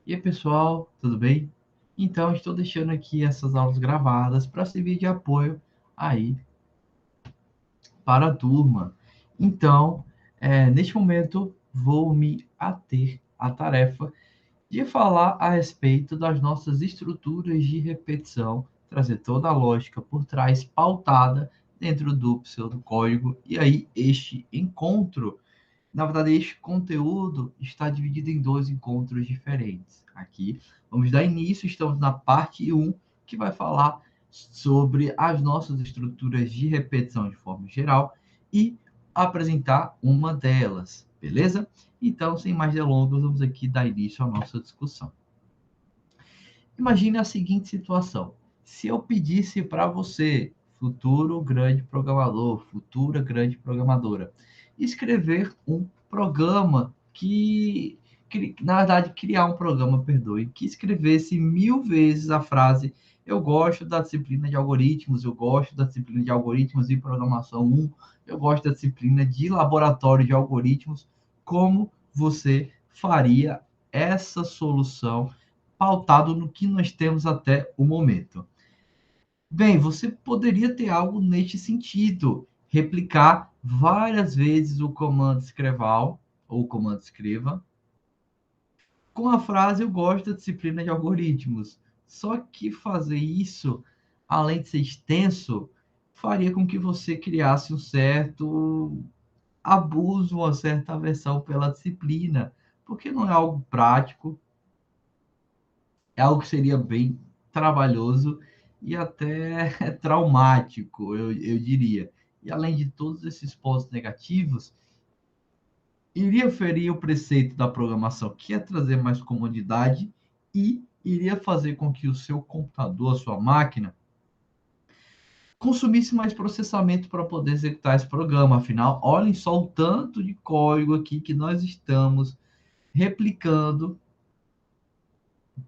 E aí, pessoal, tudo bem? Então, estou deixando aqui essas aulas gravadas para servir de apoio aí para a turma. Então, neste momento, vou me ater à tarefa de falar a respeito das nossas estruturas de repetição, trazer toda a lógica por trás, pautada dentro do pseudocódigo, e aí este encontro. Na verdade, este conteúdo está dividido em dois encontros diferentes. Aqui, vamos dar início, estamos na parte 1, que vai falar sobre as nossas estruturas de repetição de forma geral e apresentar uma delas, beleza? Então, sem mais delongas, vamos aqui dar início à nossa discussão. Imagine a seguinte situação: se eu pedisse para você, futuro grande programador, futura grande programadora, escrever um programa na verdade, criar um programa, perdoe, que escrevesse 1000 vezes a frase: eu gosto da disciplina de algoritmos, eu gosto da disciplina de algoritmos e programação 1, eu gosto da disciplina de laboratório de algoritmos. Como você faria essa solução pautado no que nós temos até o momento? Bem, você poderia ter algo neste sentido, replicar várias vezes o comando escreval ou o comando escreva com a frase eu gosto da disciplina de algoritmos. Só que fazer isso, além de ser extenso, faria com que você criasse um certo abuso, uma certa aversão pela disciplina, porque não é algo prático, é algo que seria bem trabalhoso e até traumático, eu diria. E além de todos esses pontos negativos, iria ferir o preceito da programação, que é trazer mais comodidade, e iria fazer com que o seu computador, a sua máquina, consumisse mais processamento para poder executar esse programa. Afinal, olhem só o tanto de código aqui que nós estamos replicando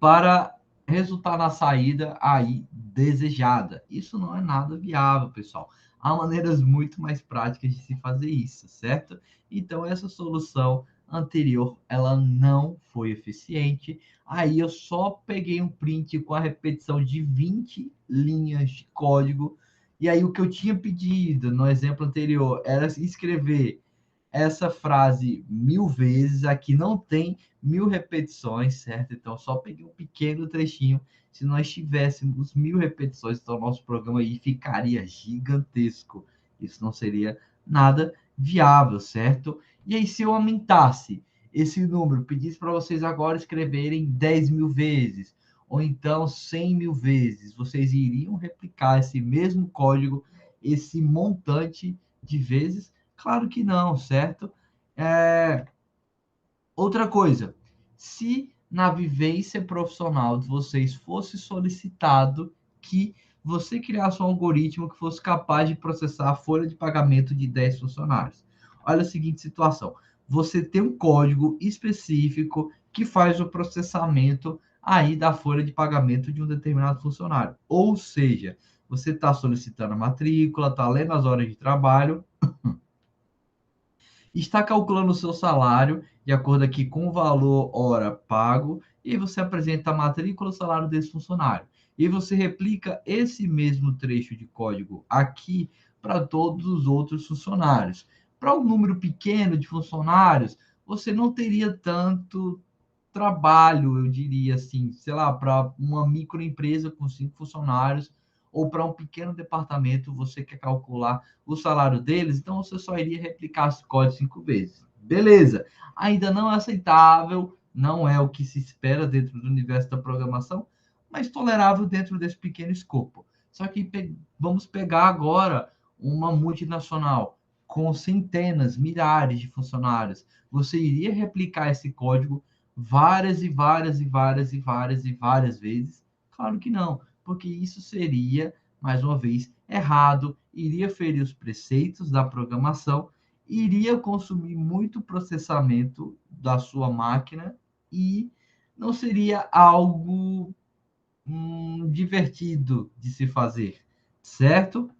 para resultar na saída aí desejada. Isso não é nada viável, pessoal. Há maneiras muito mais práticas de se fazer isso, certo? Então, essa solução anterior, ela não foi eficiente. Aí eu só peguei um print com a repetição de 20 linhas de código. E aí o que eu tinha pedido no exemplo anterior era escrever essa frase 1000 vezes. Aqui não tem 1000 repetições, certo? Então, só peguei um pequeno trechinho. Se nós tivéssemos 1000 repetições, então nosso programa aí ficaria gigantesco. Isso não seria nada viável, certo? E aí, se eu aumentasse esse número, pedisse para vocês agora escreverem 10.000 vezes, ou então 100.000 vezes, vocês iriam replicar esse mesmo código, esse montante de vezes? Claro que não, certo? É, Outra coisa, se na vivência profissional de vocês fosse solicitado que você criasse um algoritmo que fosse capaz de processar a folha de pagamento de 10 funcionários. Olha a seguinte situação: você tem um código específico que faz o processamento aí da folha de pagamento de um determinado funcionário. Ou seja, você está solicitando a matrícula, está lendo as horas de trabalho, está calculando o seu salário de acordo aqui com o valor hora pago, e você apresenta a matrícula e o salário desse funcionário. E você replica esse mesmo trecho de código aqui para todos os outros funcionários. Para um número pequeno de funcionários, você não teria tanto trabalho, eu diria assim, sei lá, para uma microempresa com 5 funcionários, ou para um pequeno departamento, você quer calcular o salário deles, então você só iria replicar esse código 5 vezes. Beleza. Ainda não é aceitável, não é o que se espera dentro do universo da programação, mas tolerável dentro desse pequeno escopo. Só que vamos pegar agora uma multinacional com centenas, milhares de funcionários. Você iria replicar esse código várias e várias e várias e várias e várias vezes? Claro que não, porque isso seria, mais uma vez, errado, iria ferir os preceitos da programação, iria consumir muito processamento da sua máquina e não seria algo divertido de se fazer, certo?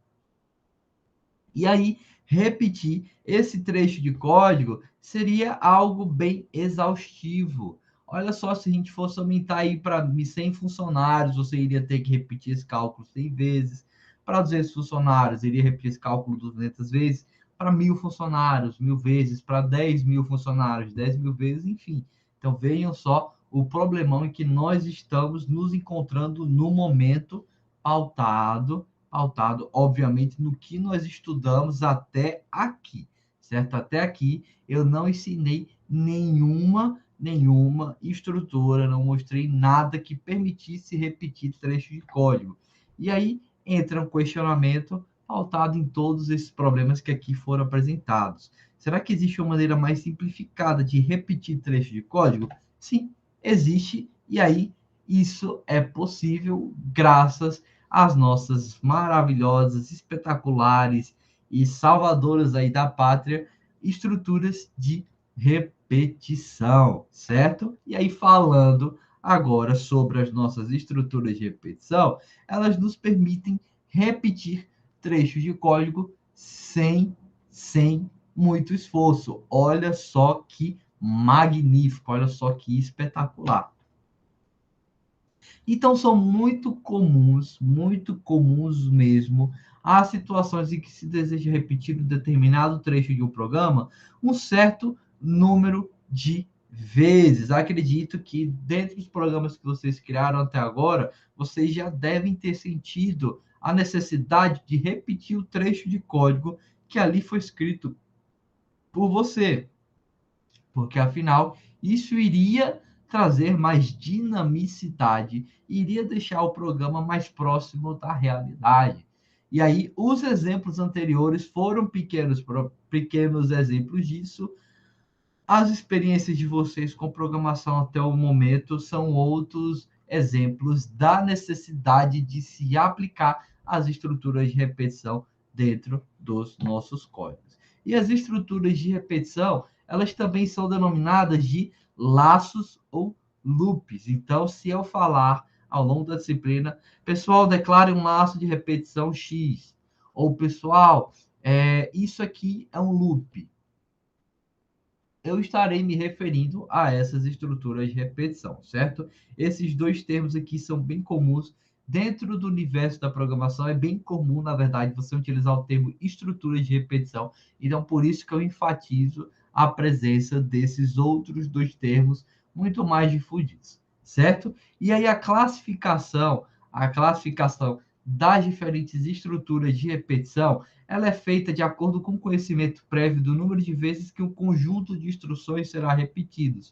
E aí, repetir esse trecho de código seria algo bem exaustivo. olha só, se a gente fosse aumentar aí para 100 funcionários, você iria ter que repetir esse cálculo 100 vezes. Para 200 funcionários, iria repetir esse cálculo 200 vezes. Para 1.000 funcionários, 1.000 vezes. Para 10.000 funcionários, 10.000 vezes, enfim. Então, vejam só o problemão em que nós estamos nos encontrando no momento, pautado, obviamente, no que nós estudamos até aqui, certo? Até aqui, eu não ensinei nenhuma estrutura, não mostrei nada que permitisse repetir trecho de código. E aí entra um questionamento pautado em todos esses problemas que aqui foram apresentados. Será que existe uma maneira mais simplificada de repetir trecho de código? Sim, existe, e aí isso é possível graças às nossas maravilhosas, espetaculares e salvadoras aí da pátria estruturas de repetição, certo? E aí, falando agora sobre as nossas estruturas de repetição, elas nos permitem repetir trechos de código sem muito esforço. Olha só que magnífico, olha só que espetacular. Então, são muito comuns mesmo, as situações em que se deseja repetir um determinado trecho de um programa um certo número de vezes. Acredito que, dentre os programas que vocês criaram até agora, vocês já devem ter sentido a necessidade de repetir o trecho de código que ali foi escrito por você, porque afinal isso iria trazer mais dinamicidade, iria deixar o programa mais próximo da realidade. E aí, os exemplos anteriores foram pequenos exemplos disso. As experiências de vocês com programação até o momento são outros exemplos da necessidade de se aplicar as estruturas de repetição dentro dos nossos códigos. E as estruturas de repetição, elas também são denominadas de laços ou loops. Então, se eu falar ao longo da disciplina, pessoal, declare um laço de repetição X. Ou, pessoal, isso aqui é um loop, eu estarei me referindo a essas estruturas de repetição, certo? Esses dois termos aqui são bem comuns dentro do universo da programação. É bem comum, na verdade, você utilizar o termo estruturas de repetição. Então, por isso que eu enfatizo a presença desses outros dois termos muito mais difundidos, certo? E aí a classificação das diferentes estruturas de repetição, ela é feita de acordo com o conhecimento prévio do número de vezes que o conjunto de instruções será repetido.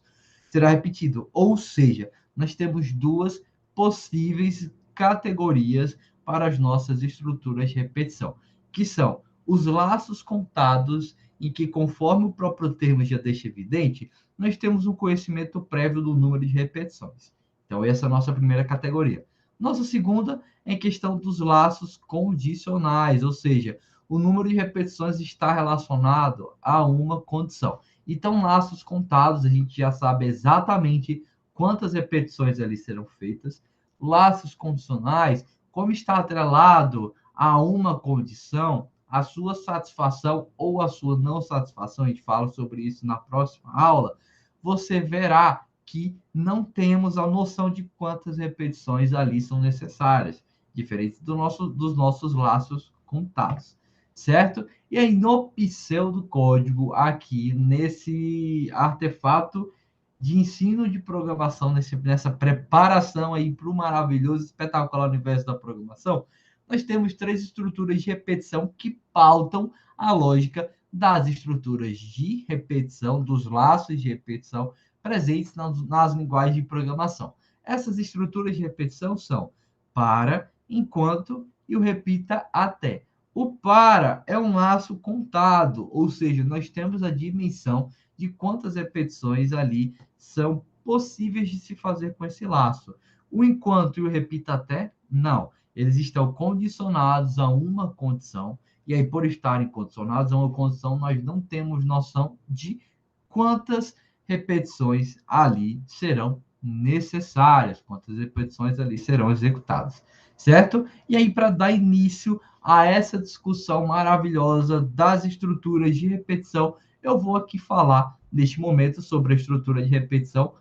Ou seja, nós temos duas possíveis categorias para as nossas estruturas de repetição, que são os laços contados, em que, conforme o próprio termo já deixa evidente, nós temos um conhecimento prévio do número de repetições. Então, essa é a nossa primeira categoria. Nossa segunda é em questão dos laços condicionais, ou seja, o número de repetições está relacionado a uma condição. Então, laços contados, a gente já sabe exatamente quantas repetições ali serão feitas. Laços condicionais, como está atrelado a uma condição, a sua satisfação ou a sua não satisfação, a gente fala sobre isso na próxima aula, você verá que não temos a noção de quantas repetições ali são necessárias, diferente dos nossos laços contados, certo? E aí, no pseudocódigo, aqui nesse artefato de ensino de programação, nessa preparação aí para o maravilhoso, espetacular universo da programação, nós temos três estruturas de repetição que pautam a lógica das estruturas de repetição, dos laços de repetição presentes nas linguagens de programação. Essas estruturas de repetição são para, enquanto e o repita até. O para é um laço contado, ou seja, nós temos a dimensão de quantas repetições ali são possíveis de se fazer com esse laço. O enquanto e o repita até, não. Eles estão condicionados a uma condição, e aí, por estarem condicionados a uma condição, nós não temos noção de quantas repetições ali serão necessárias, quantas repetições ali serão executadas, certo? E aí, para dar início a essa discussão maravilhosa das estruturas de repetição, eu vou aqui falar, neste momento, sobre a estrutura de repetição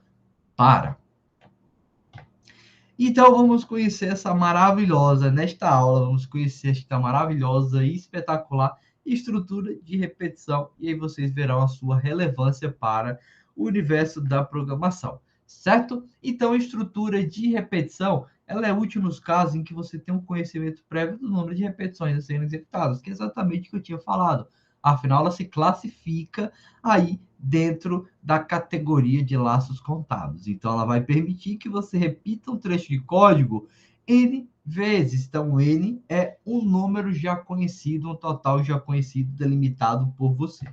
para. Então, vamos conhecer essa maravilhosa, nesta aula, vamos conhecer esta maravilhosa e espetacular estrutura de repetição, e aí vocês verão a sua relevância para o universo da programação, certo? Então, a estrutura de repetição, ela é útil nos casos em que você tem um conhecimento prévio do número de repetições a serem executadas, que é exatamente o que eu tinha falado. Afinal, ela se classifica aí dentro da categoria de laços contados. Então, ela vai permitir que você repita um trecho de código N vezes. Então, N é um número já conhecido, um total já conhecido, delimitado por você.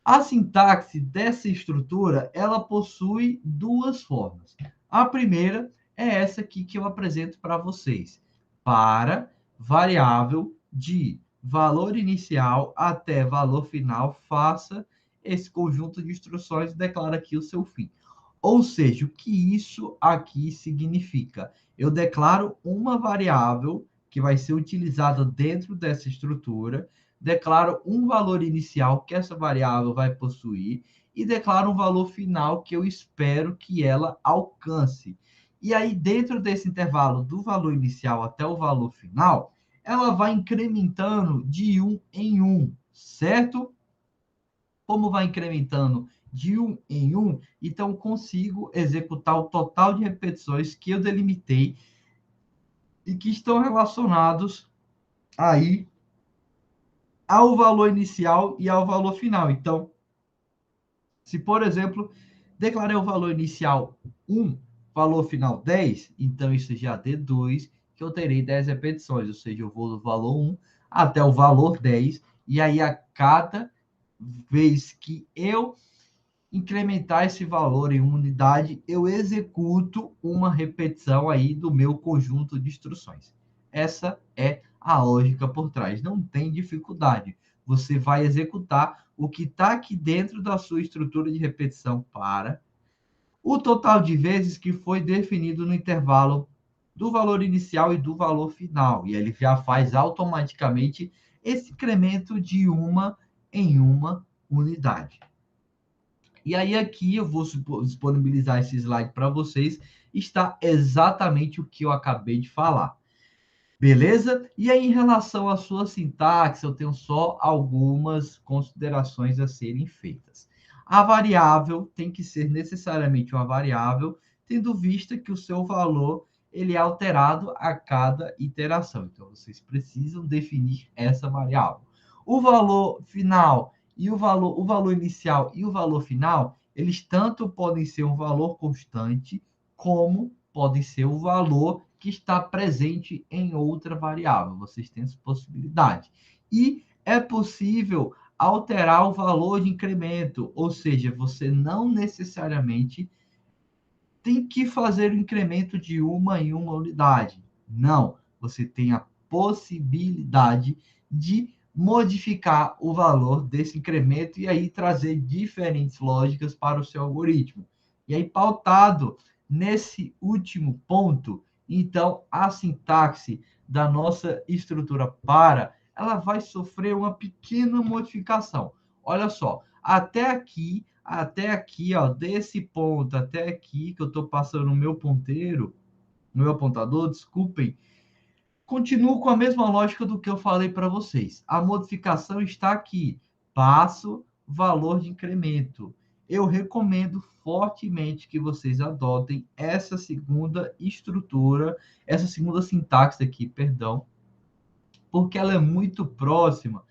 A sintaxe dessa estrutura, ela possui duas formas. A primeira é essa aqui que eu apresento para vocês. Para variável de valor inicial até valor final, faça esse conjunto de instruções e declara aqui o seu fim. Ou seja, o que isso aqui significa? Eu declaro uma variável que vai ser utilizada dentro dessa estrutura, declaro um valor inicial que essa variável vai possuir e declaro um valor final que eu espero que ela alcance. E aí, dentro desse intervalo do valor inicial até o valor final, ela vai incrementando de um em um, certo? Como vai incrementando de um em um, então consigo executar o total de repetições que eu delimitei e que estão relacionados aí ao valor inicial e ao valor final. Então, se, por exemplo, declarei o valor inicial 1, valor final 10, então isso já deduz que eu terei 10 repetições, ou seja, eu vou do valor 1 até o valor 10, e aí a cada vez que eu incrementar esse valor em unidade, eu executo uma repetição aí do meu conjunto de instruções. Essa é a lógica por trás. Não tem dificuldade. Você vai executar o que está aqui dentro da sua estrutura de repetição para o total de vezes que foi definido no intervalo do valor inicial e do valor final. E ele já faz automaticamente esse incremento de uma em uma unidade. E aí aqui eu vou disponibilizar esse slide para vocês, está exatamente o que eu acabei de falar. Beleza? E aí, em relação à sua sintaxe, eu tenho só algumas considerações a serem feitas. A variável tem que ser necessariamente uma variável, tendo vista que o seu valor ele é alterado a cada iteração. Então, vocês precisam definir essa variável. O valor final e o valor inicial e o valor final, eles tanto podem ser um valor constante, como podem ser o valor que está presente em outra variável. Vocês têm essa possibilidade. E é possível alterar o valor de incremento, ou seja, você não necessariamente tem que fazer o incremento de uma em uma unidade. Não, você tem a possibilidade de modificar o valor desse incremento e aí trazer diferentes lógicas para o seu algoritmo. E aí, pautado nesse último ponto, então a sintaxe da nossa estrutura para, ela vai sofrer uma pequena modificação. Olha só, até aqui, ó, desse ponto até aqui, que eu estou passando o meu ponteiro, no meu apontador, desculpem, continuo com a mesma lógica do que eu falei para vocês. A modificação está aqui. Passo valor de incremento. Eu recomendo fortemente que vocês adotem essa segunda estrutura, essa segunda sintaxe aqui, perdão, porque ela é muito próxima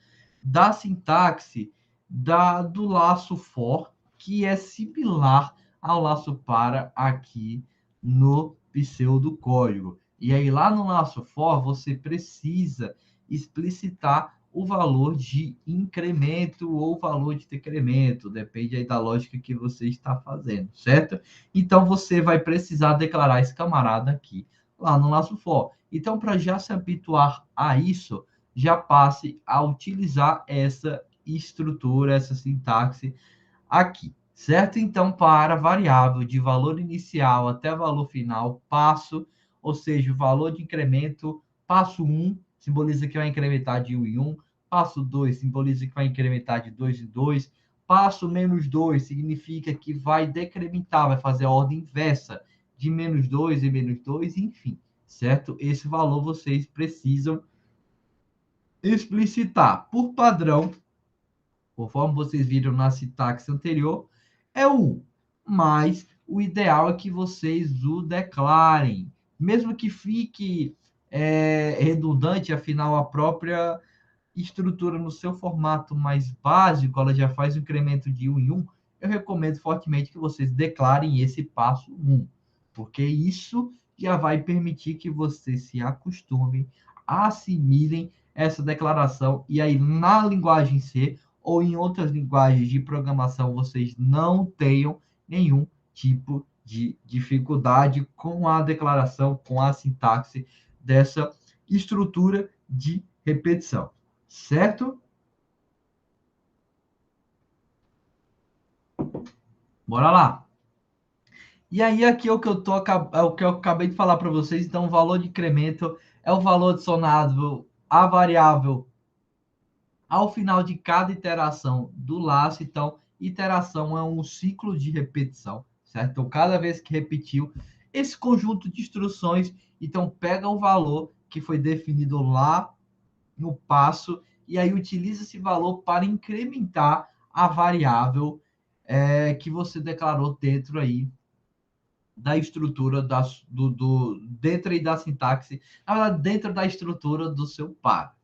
da sintaxe do laço for, que é similar ao laço para aqui no pseudocódigo. E aí, lá no laço for, você precisa explicitar o valor de incremento ou valor de decremento, depende aí da lógica que você está fazendo, certo? Então, você vai precisar declarar esse camarada aqui, lá no laço for. Então, para já se habituar a isso, já passe a utilizar essa estrutura, essa sintaxe aqui, certo? Então, para variável de valor inicial até valor final, passo, ou seja, o valor de incremento, passo 1 simboliza que vai incrementar de 1 em 1, passo 2 simboliza que vai incrementar de 2 em 2, passo menos 2 significa que vai decrementar, vai fazer a ordem inversa de menos 2 e menos 2, enfim, certo? Esse valor vocês precisam explicitar. Por padrão, conforme vocês viram na sintaxe anterior, é o 1. Mas o ideal é que vocês o declarem. Mesmo que fique redundante, afinal, a própria estrutura no seu formato mais básico, ela já faz o incremento de 1 em 1, eu recomendo fortemente que vocês declarem esse passo 1, porque isso já vai permitir que vocês se acostumem, assimilem essa declaração, e aí na linguagem C ou em outras linguagens de programação vocês não tenham nenhum tipo de dificuldade com a declaração, com a sintaxe dessa estrutura de repetição. Certo? Bora lá. E aí, aqui é o que é o que eu acabei de falar para vocês. Então, o valor de incremento é o valor adicionado à variável ao final de cada iteração do laço. Então, iteração é um ciclo de repetição, certo? Então, cada vez que repetiu esse conjunto de instruções, então pega o valor que foi definido lá no passo e aí utiliza esse valor para incrementar a variável que você declarou dentro aí da estrutura dentro aí da sintaxe, na verdade, dentro da estrutura do seu par.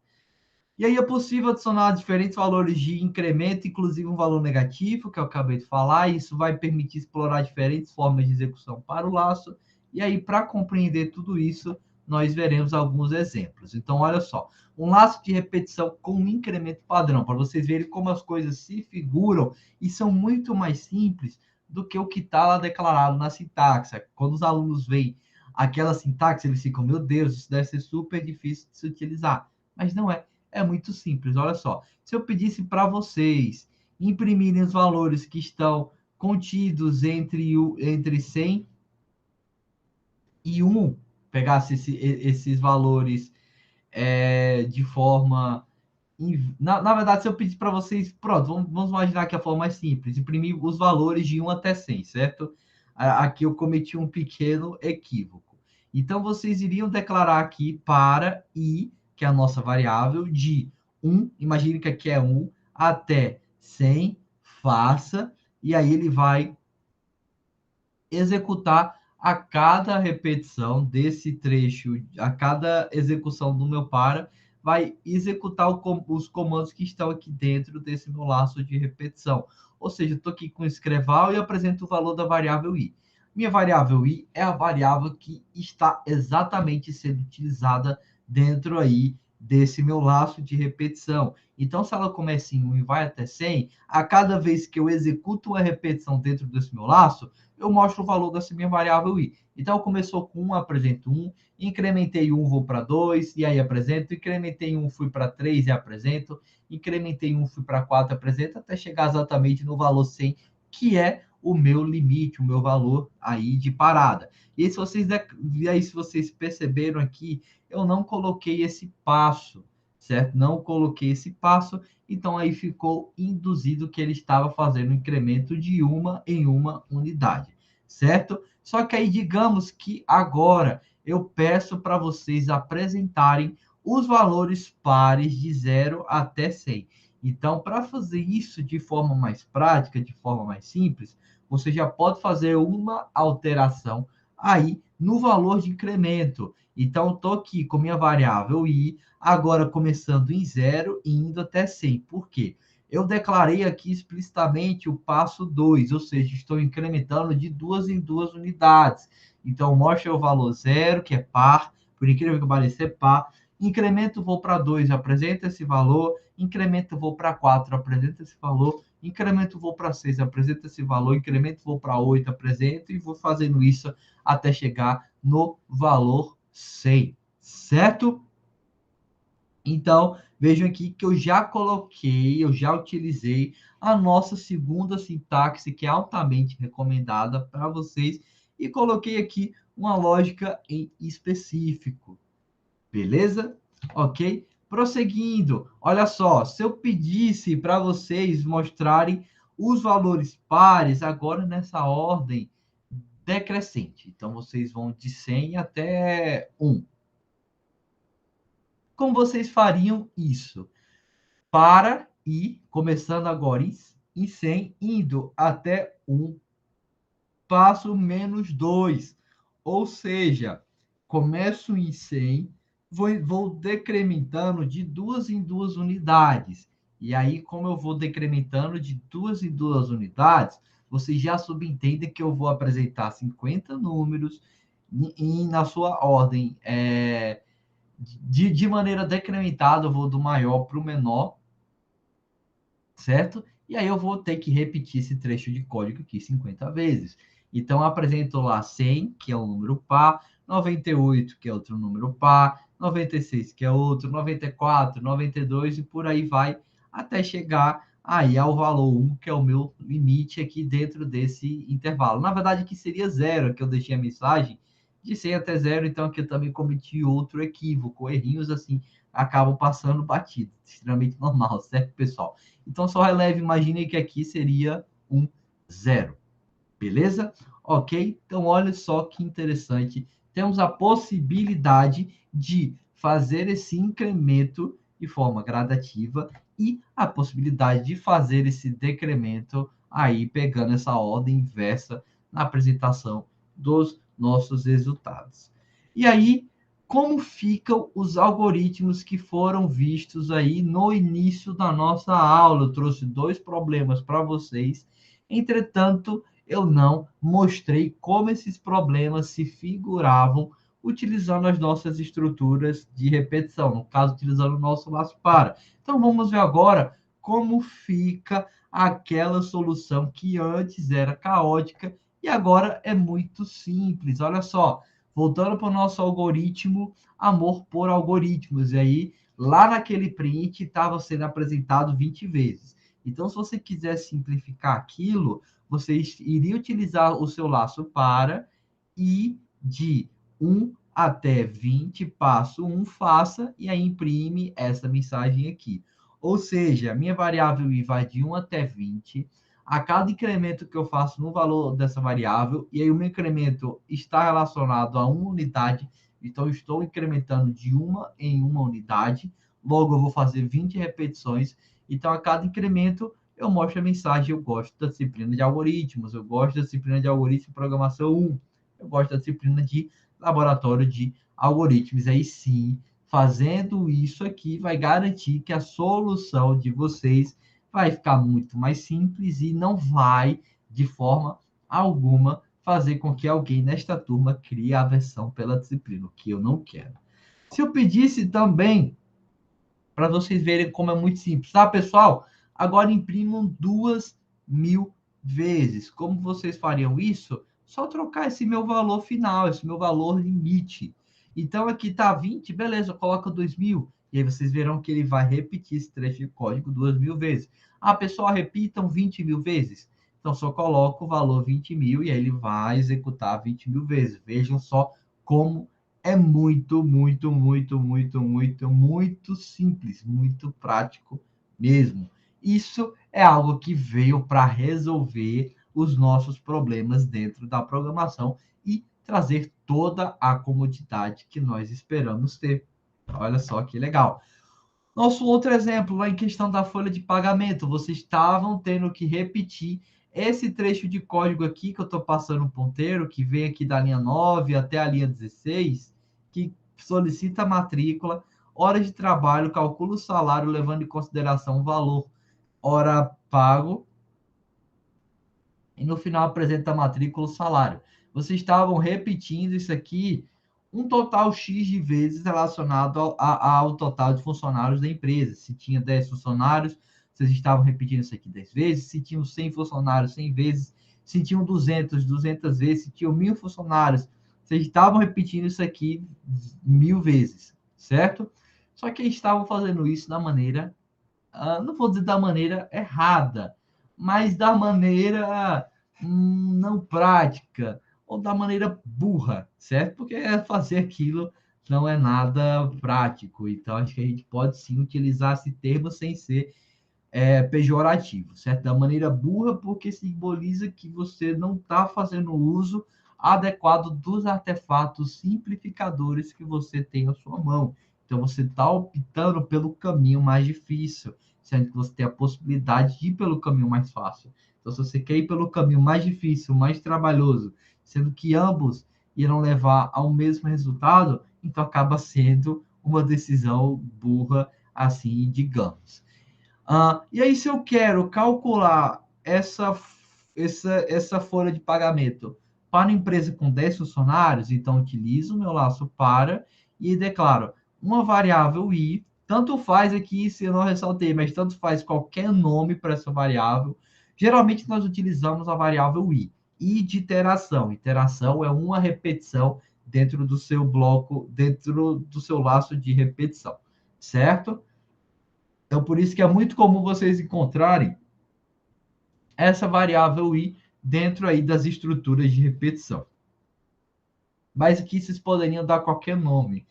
E aí é possível adicionar diferentes valores de incremento, inclusive um valor negativo, que eu acabei de falar. Isso vai permitir explorar diferentes formas de execução para o laço. E aí, para compreender tudo isso, nós veremos alguns exemplos. Então, olha só, um laço de repetição com um incremento padrão, para vocês verem como as coisas se figuram e são muito mais simples do que o que está lá declarado na sintaxe. Quando os alunos veem aquela sintaxe, eles ficam, meu Deus, isso deve ser super difícil de se utilizar. Mas não é. É muito simples, olha só. Se eu pedisse para vocês imprimirem os valores que estão contidos entre 100 e 1, pegasse esses valores de forma... Na verdade, se eu pedisse para vocês, pronto, vamos imaginar que a forma mais simples, imprimir os valores de 1 até 100, certo? Aqui eu cometi um pequeno equívoco. Então, vocês iriam declarar aqui para i, que é a nossa variável, de 1, imagine que aqui é 1, até 100, faça, e aí ele vai executar a cada repetição desse trecho, a cada execução do meu para, vai executar os comandos que estão aqui dentro desse meu laço de repetição. Ou seja, estou aqui com o escreval e apresento o valor da variável i. Minha variável i é a variável que está exatamente sendo utilizada dentro aí desse meu laço de repetição. Então, se ela começa em 1 e vai até 100, a cada vez que eu executo uma repetição dentro desse meu laço, eu mostro o valor dessa minha variável i. Então, começou com 1, apresento 1, incrementei 1, vou para 2, e aí apresento, incrementei 1, fui para 3 e apresento, incrementei 1, fui para 4, apresento, até chegar exatamente no valor 100, que é o meu limite, o meu valor aí de parada. E se vocês perceberam aqui, eu não coloquei esse passo, certo? Não coloquei esse passo, então aí ficou induzido que ele estava fazendo um incremento de uma em uma unidade, certo? Só que aí digamos que agora eu peço para vocês apresentarem os valores pares de 0 até 100. Então, para fazer isso de forma mais prática, de forma mais simples, você já pode fazer uma alteração aí no valor de incremento. Então, estou aqui com minha variável i, agora começando em 0 e indo até 100. Por quê? Eu declarei aqui explicitamente o passo 2, ou seja, estou incrementando de 2 em 2 unidades. Então, mostra o valor 0, que é par, por incrível que pareça, é par. Incremento, vou para 2, apresenta esse valor. Incremento, vou para 4, apresenta esse valor. Incremento, vou para 6, apresenta esse valor. Incremento, vou para 8, apresento. E vou fazendo isso até chegar no valor 100, certo? Então, vejam aqui que eu já coloquei, eu já utilizei a nossa segunda sintaxe, que é altamente recomendada para vocês, e coloquei aqui uma lógica em específico. Beleza? Ok? Prosseguindo, olha só, se eu pedisse para vocês mostrarem Os valores pares, agora nessa ordem decrescente. Então, vocês vão de 100 até 1. Como vocês fariam isso? Para ir, começando agora em 100, indo até 1, passo menos 2. Ou seja, começo em 100, vou decrementando de 2 em 2 unidades. E aí, como eu vou decrementando de 2 em 2 unidades, vocês já subentendem que eu vou apresentar 50 números na sua ordem. De maneira decrementada, eu vou do maior para o menor, certo? E aí eu vou ter que repetir esse trecho de código aqui 50 vezes. Então, eu apresento lá 100, que é um número par, 98, que é outro número par, 96, que é outro, 94, 92, e por aí vai, até chegar aí ao valor 1, que é o meu limite aqui dentro desse intervalo. Na verdade, aqui seria 0, que eu deixei a mensagem de 100 até 0, então aqui eu também cometi outro equívoco, errinhos assim, acabam passando batido, extremamente normal, certo, pessoal? Então, só releve, imagine que aqui seria um 0, beleza? Ok? Então, olha só que interessante. Temos a possibilidade de fazer esse incremento de forma gradativa e a possibilidade de fazer esse decremento aí, pegando essa ordem inversa na apresentação dos nossos resultados. E aí, como ficam os algoritmos que foram vistos aí no início da nossa aula? Eu trouxe 2 problemas para vocês. Entretanto, eu não mostrei como esses problemas se figuravam utilizando as nossas estruturas de repetição, no caso, utilizando o nosso laço para. Então, vamos ver agora como fica aquela solução que antes era caótica e agora é muito simples. Olha só, voltando para o nosso algoritmo, amor por algoritmos. E aí, lá naquele print, estava sendo apresentado 20 vezes. Então, se você quiser simplificar aquilo, você iria utilizar o seu laço para e de 1 até 20, passo 1, faça, e aí imprime essa mensagem aqui. Ou seja, a minha variável i vai de 1 até 20, a cada incremento que eu faço no valor dessa variável, e aí o meu incremento está relacionado a uma unidade, então eu estou incrementando de uma em uma unidade, logo eu vou fazer 20 repetições, então a cada incremento eu mostro a mensagem, eu gosto da disciplina de algoritmos, eu gosto da disciplina de algoritmo e programação 1, eu gosto da disciplina de laboratório de algoritmos. Aí sim, fazendo isso aqui, vai garantir que a solução de vocês vai ficar muito mais simples e não vai, de forma alguma, fazer com que alguém nesta turma crie aversão pela disciplina, o que eu não quero. Se eu pedisse também, para vocês verem como é muito simples, tá, pessoal? Agora imprimam 2.000 vezes. Como vocês fariam isso? Só trocar esse meu valor final, esse meu valor limite. Então, aqui está 20, beleza, coloca 2.000. E aí vocês verão que ele vai repetir esse trecho de código 2.000 vezes. Ah, pessoal, repitam 20.000 vezes. Então, só coloca o valor 20.000 e aí ele vai executar 20.000 vezes. Vejam só como é muito, muito, muito, muito, muito, muito simples, muito prático mesmo. Isso é algo que veio para resolver os nossos problemas dentro da programação e trazer toda a comodidade que nós esperamos ter. Olha só que legal. Nosso outro exemplo, lá em questão da folha de pagamento, vocês estavam tendo que repetir esse trecho de código aqui, que eu estou passando um ponteiro, que vem aqui da linha 9 até a linha 16, que solicita a matrícula, horas de trabalho, calcula o salário, levando em consideração o valor hora pago, e no final apresenta a matrícula, o salário. Vocês estavam repetindo isso aqui um total X de vezes relacionado ao total de funcionários da empresa. Se tinha 10 funcionários, vocês estavam repetindo isso aqui 10 vezes. Se tinham 100 funcionários, 100 vezes. Se tinham 200, 200 vezes. Se tinham 1.000 funcionários, vocês estavam repetindo isso aqui 1.000 vezes, certo? Só que eles estavam fazendo isso da maneira, não vou dizer da maneira errada, mas da maneira não prática, ou da maneira burra, certo? Porque fazer aquilo não é nada prático. Então, acho que a gente pode sim utilizar esse termo sem ser pejorativo, certo? Da maneira burra, porque simboliza que você não está fazendo uso adequado dos artefatos simplificadores que você tem na sua mão. Então, você está optando pelo caminho mais difícil, sendo que você tem a possibilidade de ir pelo caminho mais fácil. Então, se você quer ir pelo caminho mais difícil, mais trabalhoso, sendo que ambos irão levar ao mesmo resultado, então acaba sendo uma decisão burra, assim, digamos. E aí, se eu quero calcular essa folha de pagamento para uma empresa com 10 funcionários, então utilizo o meu laço para e declaro uma variável i, tanto faz aqui, se eu não ressaltei, mas tanto faz qualquer nome para essa variável. Geralmente nós utilizamos a variável i de iteração. Iteração é uma repetição dentro do seu bloco, dentro do seu laço de repetição, certo? Então, por isso que é muito comum vocês encontrarem essa variável i dentro aí das estruturas de repetição. Mas aqui vocês poderiam dar qualquer nome.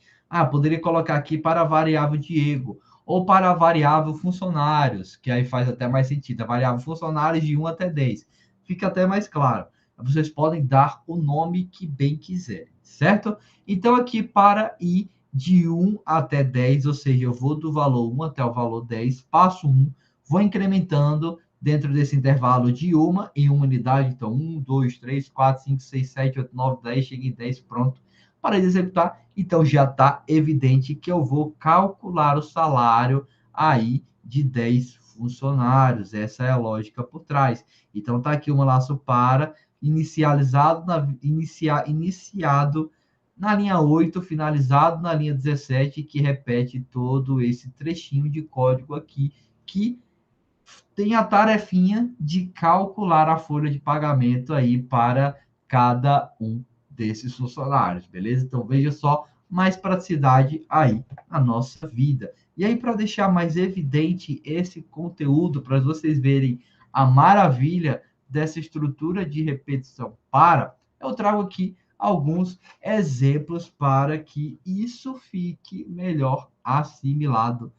Poderia colocar aqui para a variável Diego, ou para a variável funcionários, que aí faz até mais sentido. A variável funcionários de 1 até 10. Fica até mais claro. Vocês podem dar o nome que bem quiserem, certo? Então, aqui para i de 1 até 10, ou seja, eu vou do valor 1 até o valor 10, passo 1, vou incrementando dentro desse intervalo de uma em uma unidade. Então, 1, 2, 3, 4, 5, 6, 7, 8, 9, 10, cheguei em 10, pronto. Para executar, então já está evidente que eu vou calcular o salário aí de 10 funcionários. Essa é a lógica por trás. Então, está aqui um laço para iniciado na linha 8, finalizado na linha 17, que repete todo esse trechinho de código aqui, que tem a tarefinha de calcular a folha de pagamento aí para cada um desses funcionários, beleza? Então, veja só, mais praticidade aí na nossa vida. E aí, para deixar mais evidente esse conteúdo, para vocês verem a maravilha dessa estrutura de repetição eu trago aqui alguns exemplos para que isso fique melhor assimilado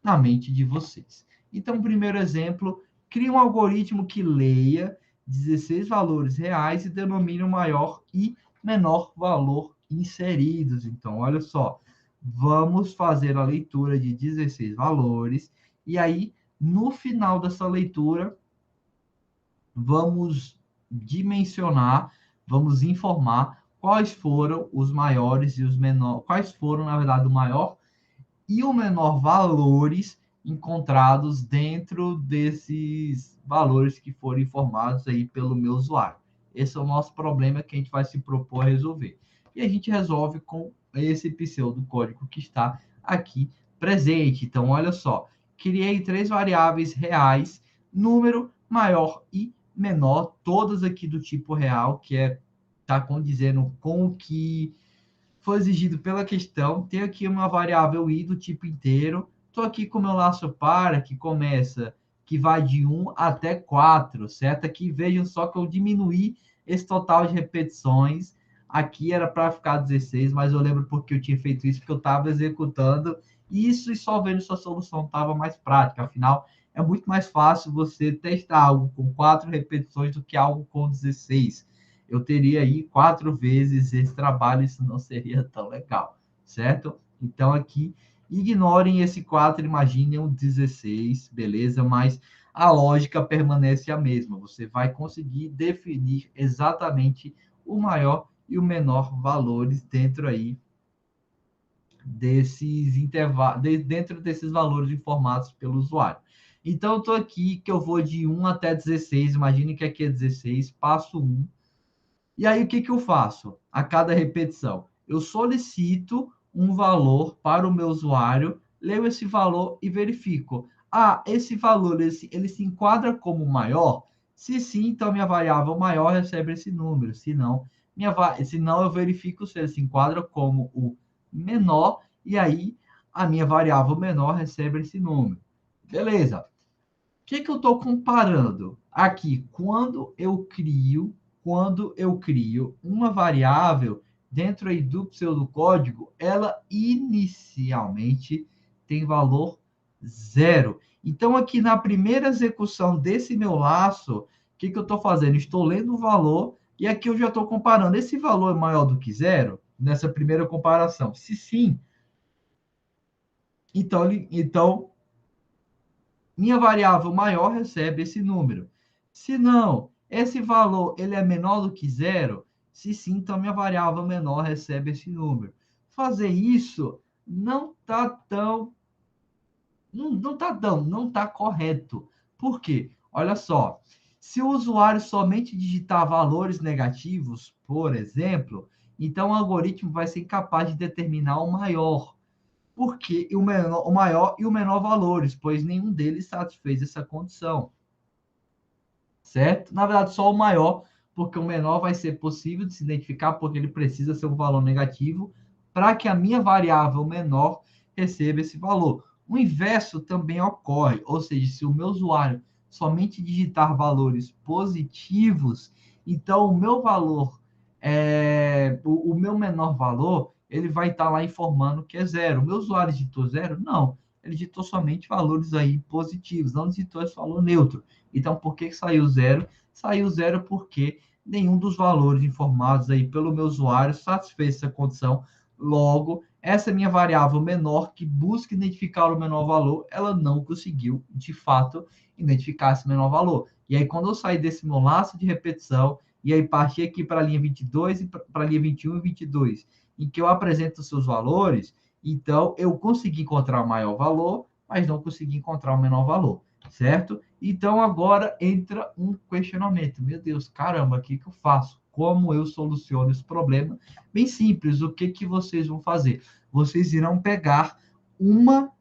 na mente de vocês. Então, primeiro exemplo, crie um algoritmo que leia 16 valores reais e denomine o maior e menor valor inseridos. Então, olha só, vamos fazer a leitura de 16 valores e aí, no final dessa leitura, vamos dimensionar, vamos informar quais foram os maiores e os menores, quais foram, na verdade, o maior e o menor valores encontrados dentro desses valores que foram informados aí pelo meu usuário. Esse é o nosso problema que a gente vai se propor a resolver. E a gente resolve com esse pseudocódigo que está aqui presente. Então, olha só, criei 3 variáveis reais, número maior e menor, todas aqui do tipo real, que está condizendo com o que foi exigido pela questão. Tenho aqui uma variável i do tipo inteiro. Estou aqui com o meu laço para, que começa, que vai de 1 até 4, certo? Aqui vejam só que eu diminuí esse total de repetições. Aqui era para ficar 16, mas eu lembro porque eu tinha feito isso, porque eu estava executando isso e só vendo se a solução estava mais prática. Afinal, é muito mais fácil você testar algo com 4 repetições do que algo com 16. Eu teria aí 4 vezes esse trabalho, isso não seria tão legal, certo? Então, aqui, ignorem esse 4, imaginem um 16, beleza? Mas a lógica permanece a mesma. Você vai conseguir definir exatamente o maior e o menor valores dentro aí desses intervalos, dentro desses valores informados pelo usuário. Então, eu estou aqui que eu vou de 1 até 16, imagine que aqui é 16, passo 1, e aí, o que eu faço? A cada repetição, eu solicito um valor para o meu usuário, leio esse valor e verifico. Esse valor ele se enquadra como maior? Se sim, então minha variável maior recebe esse número. Se não, eu verifico se ele se enquadra como o menor, e aí a minha variável menor recebe esse número. Beleza. O que eu estou comparando? Aqui, quando eu crio uma variável dentro aí do pseudocódigo, ela inicialmente tem valor 0. Então, aqui na primeira execução desse meu laço, o que eu estou fazendo? Estou lendo o valor e aqui eu já estou comparando. Esse valor é maior do que zero? Nessa primeira comparação. Se sim, então minha variável maior recebe esse número. Se não, esse valor ele é menor do que zero, se sim, então minha variável menor recebe esse número. Fazer isso não está tão, não tá correto. Por quê? Olha só, se o usuário somente digitar valores negativos, por exemplo, então o algoritmo vai ser incapaz de determinar o maior porque o maior e o menor valores, pois nenhum deles satisfez essa condição, certo? Na verdade, só o maior, porque o menor vai ser possível de se identificar, porque ele precisa ser um valor negativo para que a minha variável menor receba esse valor. O inverso também ocorre, ou seja, se o meu usuário somente digitar valores positivos, então o meu valor, o meu menor valor, ele vai estar lá informando que é zero. O meu usuário digitou zero? Não, ele digitou somente valores aí positivos, não digitou esse valor neutro. Então, por que saiu zero? Saiu zero porque nenhum dos valores informados aí pelo meu usuário satisfez essa condição. Logo, essa minha variável menor, que busca identificar o menor valor, ela não conseguiu, de fato, identificar esse menor valor. E aí, quando eu sair desse meu laço de repetição, e aí partir aqui para a linha 22 e para a linha 21 e 22, em que eu apresento os seus valores, então eu consegui encontrar o maior valor, mas não consegui encontrar o menor valor, certo? Então agora entra um questionamento. Meu Deus, caramba, o que eu faço? Como eu soluciono esse problema? Bem simples, o que vocês vão fazer? Vocês irão pegar uma,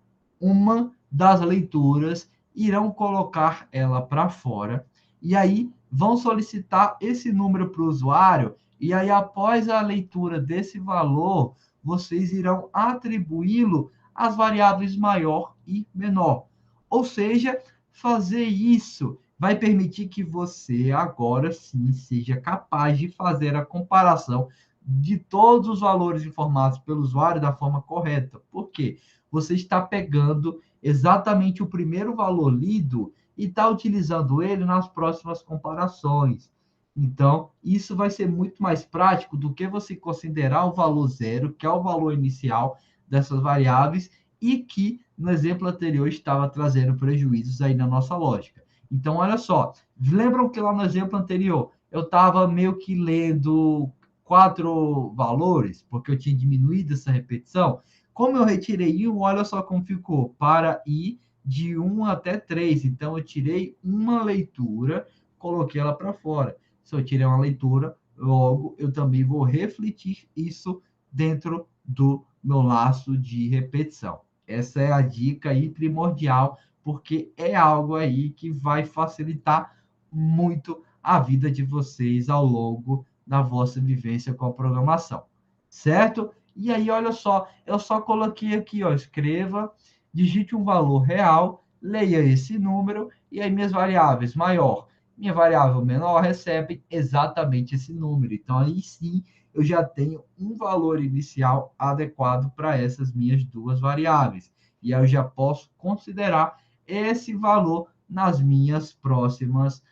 uma das leituras, irão colocar ela para fora, e aí vão solicitar esse número para o usuário, e aí após a leitura desse valor, vocês irão atribuí-lo às variáveis maior e menor. Ou seja, fazer isso vai permitir que você agora sim seja capaz de fazer a comparação de todos os valores informados pelo usuário da forma correta. Por quê? Você está pegando exatamente o primeiro valor lido e está utilizando ele nas próximas comparações. Então, isso vai ser muito mais prático do que você considerar o valor zero, que é o valor inicial dessas variáveis, e que no exemplo anterior estava trazendo prejuízos aí na nossa lógica. Então, olha só, lembram que lá no exemplo anterior eu estava meio que lendo quatro valores, porque eu tinha diminuído essa repetição? Como eu retirei um, olha só como ficou, para ir de 1 até 3. Então, eu tirei uma leitura, coloquei ela para fora. Se eu tirei uma leitura, logo eu também vou refletir isso dentro do meu laço de repetição. Essa é a dica aí primordial, porque é algo aí que vai facilitar muito a vida de vocês ao longo da vossa vivência com a programação, certo? E aí, olha só, eu só coloquei aqui, ó, escreva, digite um valor real, leia esse número, e aí minhas variáveis, maior, minha variável menor recebe exatamente esse número. Então, aí sim, eu já tenho um valor inicial adequado para essas minhas duas variáveis. E aí eu já posso considerar esse valor nas minhas próximas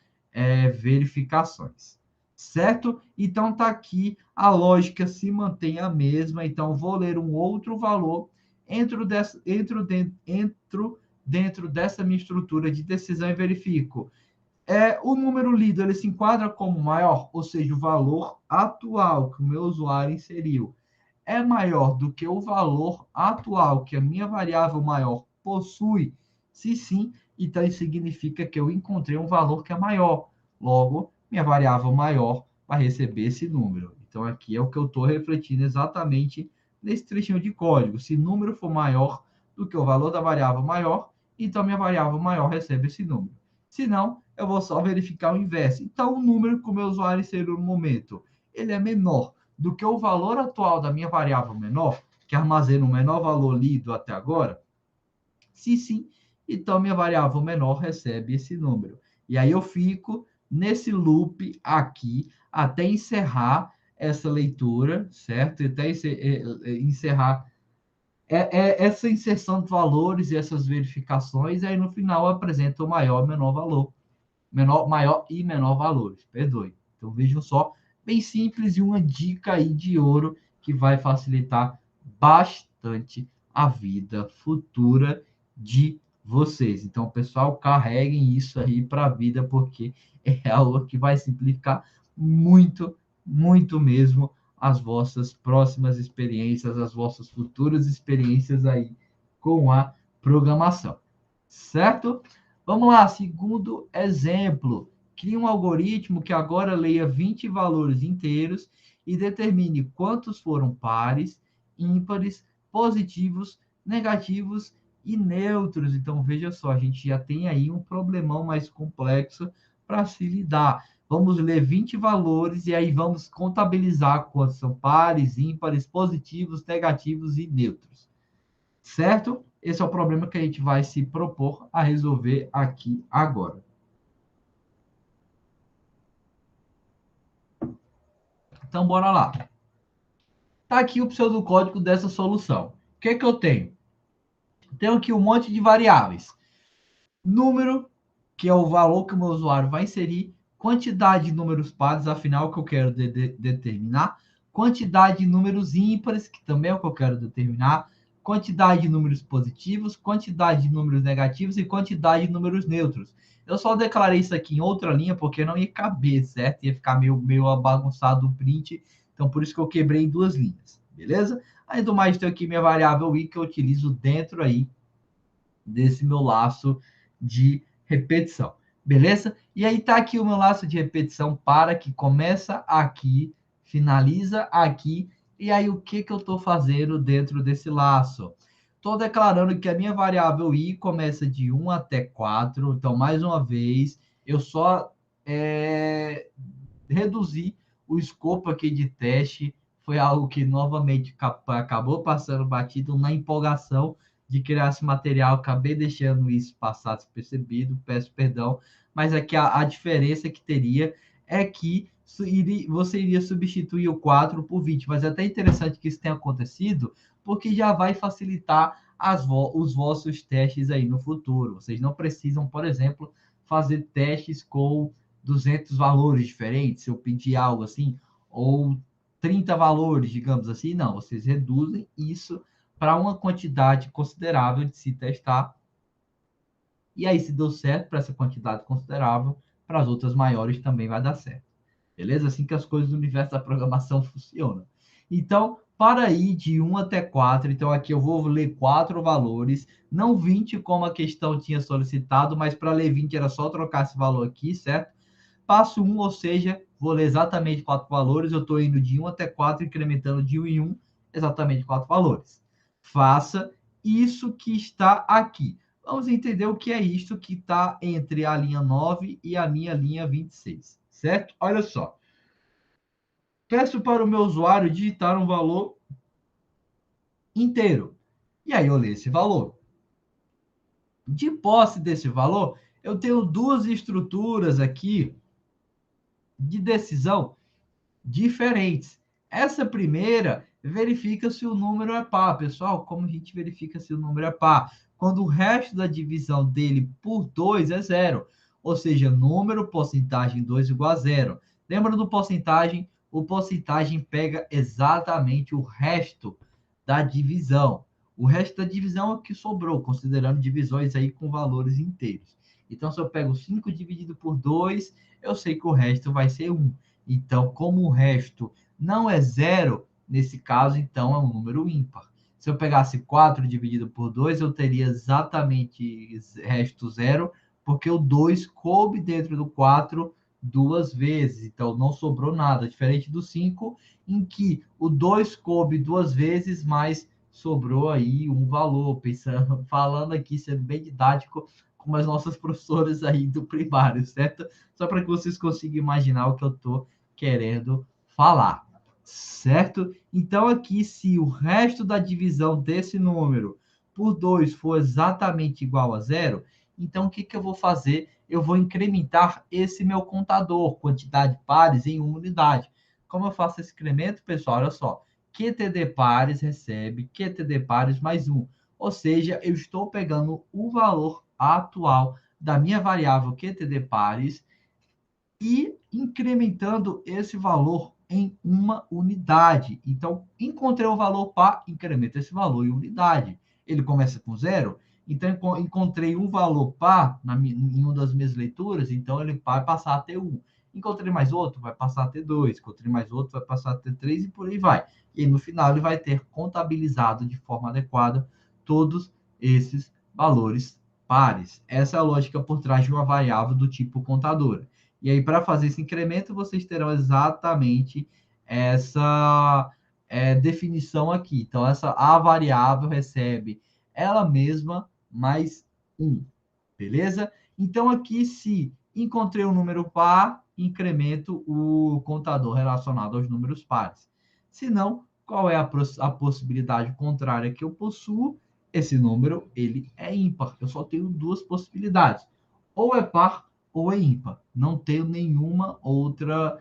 verificações. Certo? Então, tá aqui, a lógica se mantém a mesma. Então, vou ler um outro valor, dentro dessa minha estrutura de decisão e verifico o número lido ele se enquadra como maior, ou seja, o valor atual que o meu usuário inseriu é maior do que o valor atual que a minha variável maior possui. Se sim, então isso significa que eu encontrei um valor que é maior. Logo, minha variável maior vai receber esse número. Então, aqui é o que eu estou refletindo exatamente nesse trechinho de código. Se o número for maior do que o valor da variável maior, então minha variável maior recebe esse número. Se não, eu vou só verificar o inverso. Então, o número que o meu usuário inseriu no momento, ele é menor do que o valor atual da minha variável menor, que armazena o menor valor lido até agora? Se sim, então minha variável menor recebe esse número. E aí eu fico nesse loop aqui até encerrar essa leitura, certo? Até encerrar essa inserção de valores e essas verificações, aí no final apresenta o maior e menor valor. Maior e menor valores, perdoe. Então vejam só, bem simples e uma dica aí de ouro que vai facilitar bastante a vida futura de vocês. Então, pessoal, carreguem isso aí para a vida, porque é algo que vai simplificar muito, muito mesmo as vossas próximas experiências, as vossas futuras experiências aí com a programação. Certo? Vamos lá, segundo exemplo. Crie um algoritmo que agora leia 20 valores inteiros e determine quantos foram pares, ímpares, positivos, negativos e neutros. Então, veja só, a gente já tem aí um problemão mais complexo para se lidar. Vamos ler 20 valores e aí vamos contabilizar quantos são pares, ímpares, positivos, negativos e neutros. Certo? Esse é o problema que a gente vai se propor a resolver aqui agora. Então, bora lá. Tá aqui o pseudocódigo dessa solução. O que que eu tenho? Tenho aqui um monte de variáveis. Número, que é o valor que o meu usuário vai inserir, quantidade de números pares, afinal, que eu quero determinar, quantidade de números ímpares, que também é o que eu quero determinar, quantidade de números positivos, quantidade de números negativos e quantidade de números neutros. Eu só declarei isso aqui em outra linha, porque não ia caber, certo? Ia ficar meio bagunçado o print, então por isso que eu quebrei em duas linhas, beleza? Além do mais, tenho aqui minha variável i, que eu utilizo dentro aí desse meu laço de repetição, beleza? E aí tá aqui o meu laço de repetição para que começa aqui, finaliza aqui, e aí o que que eu estou fazendo dentro desse laço? Estou declarando que a minha variável i começa de 1 até 4, então mais uma vez, eu só reduzi o escopo aqui de teste, foi algo que novamente acabou passando batido na empolgação de criar esse material, acabei deixando isso passar despercebido, peço perdão, mas aqui a diferença que teria é que você iria substituir o 4 por 20, mas é até interessante que isso tenha acontecido, porque já vai facilitar os vossos testes aí no futuro. Vocês não precisam, por exemplo, fazer testes com 200 valores diferentes, se eu pedir algo assim, ou 30 valores, digamos assim, não, vocês reduzem isso para uma quantidade considerável de se testar. E aí, se deu certo para essa quantidade considerável, para as outras maiores também vai dar certo. Beleza? Assim que as coisas do universo da programação funcionam. Então, para ir de 1 até 4, então aqui eu vou ler 4 valores, não 20 como a questão tinha solicitado, mas para ler 20 era só trocar esse valor aqui, certo? Passo 1, ou seja, vou ler exatamente 4 valores, eu estou indo de 1 até 4, incrementando de 1 em 1, exatamente 4 valores. Faça isso que está aqui. Vamos entender o que é isto que está entre a linha 9 e a minha linha 26, certo? Olha só. Peço para o meu usuário digitar um valor inteiro. E aí eu leio esse valor. De posse desse valor, eu tenho duas estruturas aqui de decisão diferentes. Essa primeira verifica se o número é par. Pessoal, como a gente verifica se o número é par? Quando o resto da divisão dele por 2 é zero. Ou seja, número, porcentagem 2 igual a zero. Lembra do porcentagem? O porcentagem pega exatamente o resto da divisão. O resto da divisão é o que sobrou, considerando divisões aí com valores inteiros. Então, se eu pego 5 dividido por 2, eu sei que o resto vai ser 1. Então, como o resto não é zero, nesse caso, então é um número ímpar. Se eu pegasse 4 dividido por 2, eu teria exatamente resto zero, porque o 2 coube dentro do 4 duas vezes, então não sobrou nada, diferente do 5, em que o 2 coube duas vezes, mas sobrou aí um valor, pensando, falando aqui, sendo bem didático, como as nossas professoras aí do primário, certo? Só para que vocês consigam imaginar o que eu estou querendo falar, certo? Então, aqui, se o resto da divisão desse número por 2 for exatamente igual a zero, então o que, que eu vou fazer? Eu vou incrementar esse meu contador, quantidade de pares, em uma unidade. Como eu faço esse incremento, pessoal? Olha só. QTD pares recebe QTD pares mais 1. Ou seja, eu estou pegando o valor atual da minha variável QTD pares e incrementando esse valor em uma unidade. Então, encontrei o valor par, incremento esse valor em unidade. Ele começa com 0, então encontrei um valor par em uma das minhas leituras, então ele vai passar a ter 1. Encontrei mais outro, vai passar a ter 2. Encontrei mais outro, vai passar a ter 3 e por aí vai. E no final ele vai ter contabilizado de forma adequada todos esses valores pares. Essa é a lógica por trás de uma variável do tipo contadora. E aí, para fazer esse incremento, vocês terão exatamente essa definição aqui. Então, a variável recebe ela mesma mais 1, beleza? Então, aqui, se encontrei um número par, incremento o contador relacionado aos números pares. Se não, qual é a possibilidade contrária que eu possuo? Esse número, ele é ímpar. Eu só tenho duas possibilidades. Ou é par ou é ímpar. Não tenho nenhuma outra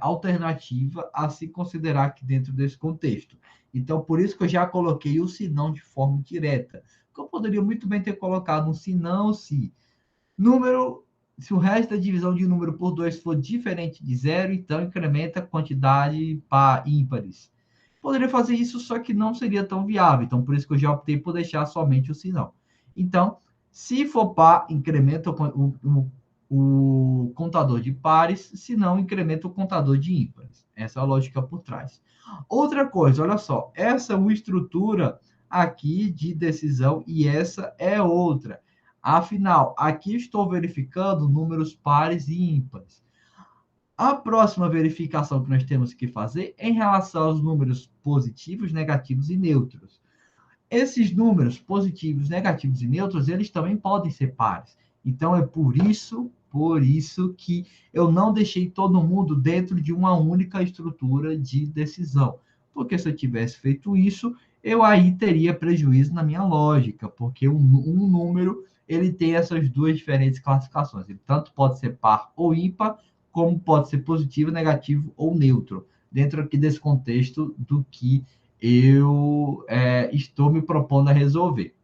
alternativa a se considerar aqui dentro desse contexto. Então, por isso que eu já coloquei o se não de forma direta. Eu poderia muito bem ter colocado um se não, se número, se o resto da divisão de número por 2 for diferente de zero, então incrementa a quantidade para ímpares. Poderia fazer isso, só que não seria tão viável. Então, por isso que eu já optei por deixar somente o se não. Então, se for par, incrementa o contador de pares, se não, incrementa o contador de ímpares. Essa é a lógica por trás. Outra coisa, olha só, essa é uma estrutura aqui de decisão e essa é outra. Afinal, aqui estou verificando números pares e ímpares. A próxima verificação que nós temos que fazer é em relação aos números positivos, negativos e neutros. Esses números positivos, negativos e neutros, eles também podem ser pares. Então, é por isso que eu não deixei todo mundo dentro de uma única estrutura de decisão. Porque se eu tivesse feito isso, eu aí teria prejuízo na minha lógica, porque um número, ele tem essas duas diferentes classificações. Ele tanto pode ser par ou ímpar, como pode ser positivo, negativo ou neutro, dentro aqui desse contexto do que eu estou me propondo a resolver.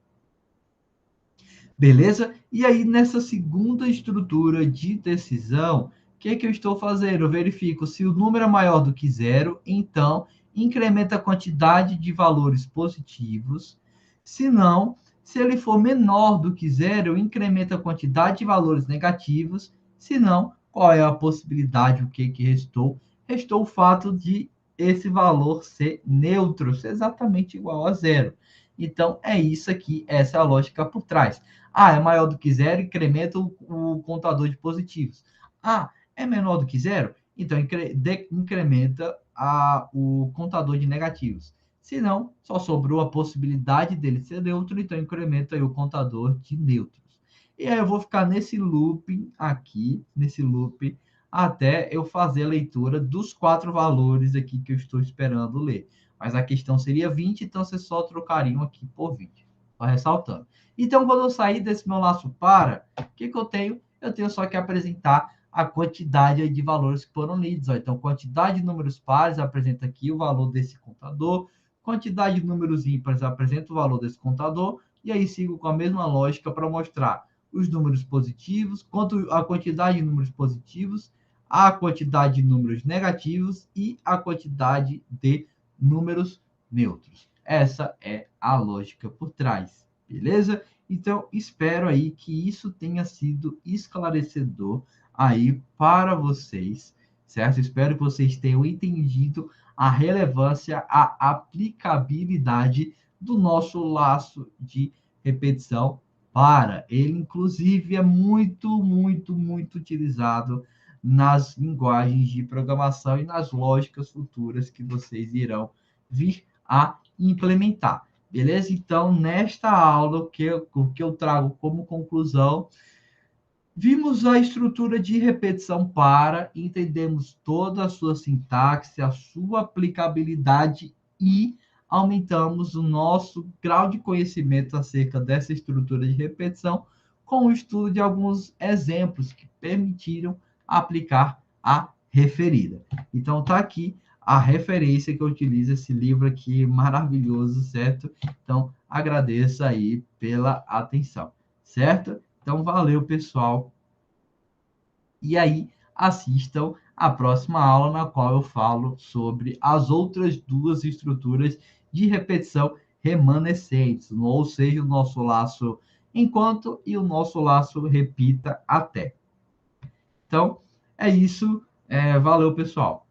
Beleza? E aí, nessa segunda estrutura de decisão, o que eu estou fazendo? Eu verifico se o número é maior do que zero, então incrementa a quantidade de valores positivos. Se não, se ele for menor do que zero, incrementa a quantidade de valores negativos. Se não, qual é a possibilidade? O que restou? Restou o fato de esse valor ser neutro, ser exatamente igual a zero. Então, é isso aqui, essa é a lógica por trás. É maior do que zero, incrementa o contador de positivos. É menor do que zero, então incrementa o contador de negativos. Se não, só sobrou a possibilidade dele ser neutro, então incrementa aí o contador de neutros. E aí eu vou ficar nesse looping aqui, nesse loop, até eu fazer a leitura dos 4 valores aqui que eu estou esperando ler. Mas a questão seria 20, então você só trocaria aqui por 20. Só ressaltando. Então, quando eu sair desse meu laço para, o que eu tenho? Eu tenho só que apresentar a quantidade de valores que foram lidos. Então, quantidade de números pares apresenta aqui o valor desse contador, quantidade de números ímpares apresenta o valor desse contador, e aí sigo com a mesma lógica para mostrar os números positivos, quanto a quantidade de números positivos, a quantidade de números negativos e a quantidade de números neutros. Essa é a lógica por trás, beleza? Então, espero aí que isso tenha sido esclarecedor aí para vocês, certo? Espero que vocês tenham entendido a relevância, a aplicabilidade do nosso laço de repetição para. Ele, inclusive, é muito utilizado nas linguagens de programação e nas lógicas futuras que vocês irão vir a implementar. Beleza? Então, nesta aula, o que eu trago como conclusão, vimos a estrutura de repetição para, entendemos toda a sua sintaxe, a sua aplicabilidade e aumentamos o nosso grau de conhecimento acerca dessa estrutura de repetição com o estudo de alguns exemplos que permitiram aplicar a referida. Então, está aqui a referência que eu utilizo, esse livro aqui maravilhoso, certo? Então, agradeço aí pela atenção, certo? Então, valeu, pessoal. E aí, assistam a próxima aula, na qual eu falo sobre as outras duas estruturas de repetição remanescentes, ou seja, o nosso laço enquanto e o nosso laço repita até. Então, é isso. Valeu, pessoal.